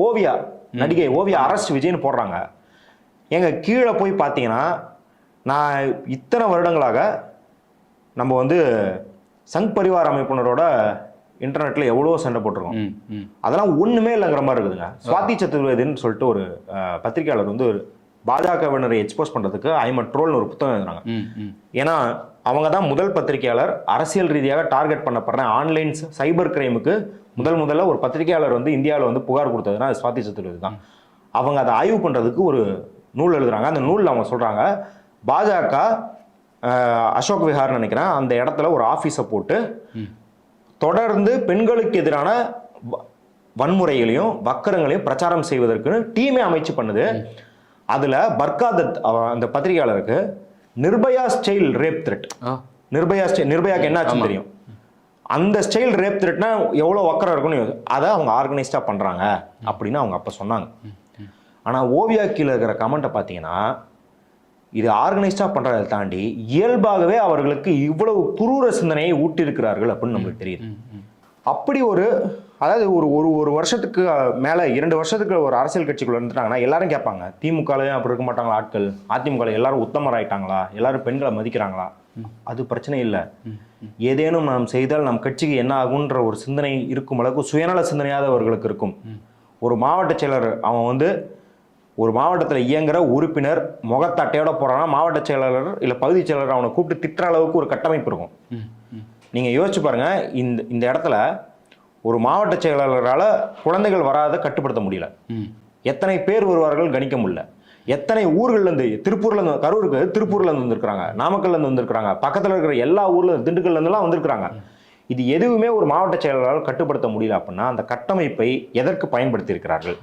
ஓவியா நடிகை ஓவியா அரஸ்ட் விஜய்னு போடுறாங்க. எங்க கீழே போய் பார்த்தீங்கன்னா நான் இத்தனை வருடங்களாக நம்ம வந்து சங் பரிவார் அமைப்பினரோட இன்டர்நெட்ல எவ்வளவோ சண்டை போட்டிருக்கோம். அதெல்லாம் ஒண்ணுமே இல்லைங்கிற மாதிரி இருக்குதுங்க. சுவாதி சதுர்வேதின்னு சொல்லிட்டு ஒரு பத்திரிகையாளர் வந்து பாஜகவினரை எக்ஸ்போஸ் பண்றதுக்கு ஐம் அ ட்ரோல்னு ஒரு புத்தகம் எழுதுறாங்க. ஏன்னா அவங்க தான் முதல் பத்திரிகையாளர் அரசியல் ரீதியாக டார்கெட் பண்ணப்படுற ஆன்லைன் சைபர் கிரைமுக்கு முதல்ல ஒரு பத்திரிகையாளர் வந்து இந்தியாவில் வந்து புகார் கொடுத்ததுன்னா அது சுவாதி சதுர்வேதி தான். அவங்க அதை ஆய்வு பண்றதுக்கு ஒரு நூல் எழுதுறாங்க. அந்த நூலில் அவங்க சொல்றாங்க பாஜக அசோக் விஹார்னு நினைக்கிறேன் அந்த இடத்துல ஒரு ஆஃபீஸை போட்டு தொடர்ந்து பெண்களுக்கு எதிரான வன்முறைகளையும் வக்கரங்களையும் பிரச்சாரம் செய்வதற்குன்னு டீமே அமைச்சு பண்ணுது. அதுல பர்காதத் அந்த பத்திரிகையாளருக்கு நிர்பயா ஸ்டைல் ரேப் த்ரெட், நிர்பயாக்கு என்ன ஆச்சுன்னு தெரியும். அந்த ஸ்டைல் ரேப் த்ரெட்னா எவ்வளவு வக்கரம் இருக்குன்னு அதை அவங்க ஆர்கனைஸ்டா பண்றாங்க அப்படின்னு அவங்க அப்ப சொன்னாங்க. ஆனா ஓவியா கீழே இருக்கிற கமெண்ட்டை பார்த்தீங்கன்னா இது ஆர்கனைஸ்டா பண்றதை தாண்டி இயல்பாகவே அவர்களுக்கு இவ்வளவு குரூர சிந்தனையை ஊட்டியிருக்கிறார்கள் அப்படின்னு நம்மளுக்கு தெரியுது. அப்படி ஒரு அதாவது ஒரு வருஷத்துக்கு மேல 2 வருஷத்துக்கு ஒரு அரசியல் கட்சிக்குள்ள இருந்துட்டாங்கன்னா எல்லாரும் கேட்பாங்க திமுகலையும் அப்படி இருக்க மாட்டாங்களா ஆட்கள், அதிமுக எல்லாரும் உத்தமராயிட்டாங்களா, எல்லாரும் பெண்களை மதிக்கிறாங்களா? அது பிரச்சனை இல்லை. ஏதேனும் நாம் செய்தால் நம் கட்சிக்கு என்ன ஆகுன்ற ஒரு சிந்தனை இருக்கும் அளவுக்கு சுயநல சிந்தனையாத அவர்களுக்கு இருக்கும். ஒரு மாவட்ட செயலர் அவன் வந்து ஒரு மாவட்டத்தில் இயங்குற உறுப்பினர் முகத்தட்டையோட போறான்னா மாவட்ட செயலாளர் இல்லை பகுதி செயலர் அவனை கூப்பிட்டு திட்டுற அளவுக்கு ஒரு கட்டமைப்பு இருக்கும். நீங்க யோசிச்சு பாருங்க, இந்த இடத்துல ஒரு மாவட்ட செயலாளரால் குழந்தைகள் வராத கட்டுப்படுத்த முடியல. எத்தனை பேர் வருவார்கள் கணிக்க முடியல. எத்தனை ஊர்கள்ல இருந்து திருப்பூர்ல இருந்து கரூருக்கு திருப்பூர்ல இருந்து வந்திருக்காங்க, நாமக்கல்ல இருந்து வந்திருக்காங்க, பக்கத்தில் இருக்கிற எல்லா ஊர்ல திண்டுக்கல்ல இருந்துலாம் வந்திருக்காங்க. இது எதுவுமே ஒரு மாவட்ட செயலாளரால் கட்டுப்படுத்த முடியல அப்படின்னா அந்த கட்டமைப்பை எதற்கு பயன்படுத்தி இருக்கிறார்கள்?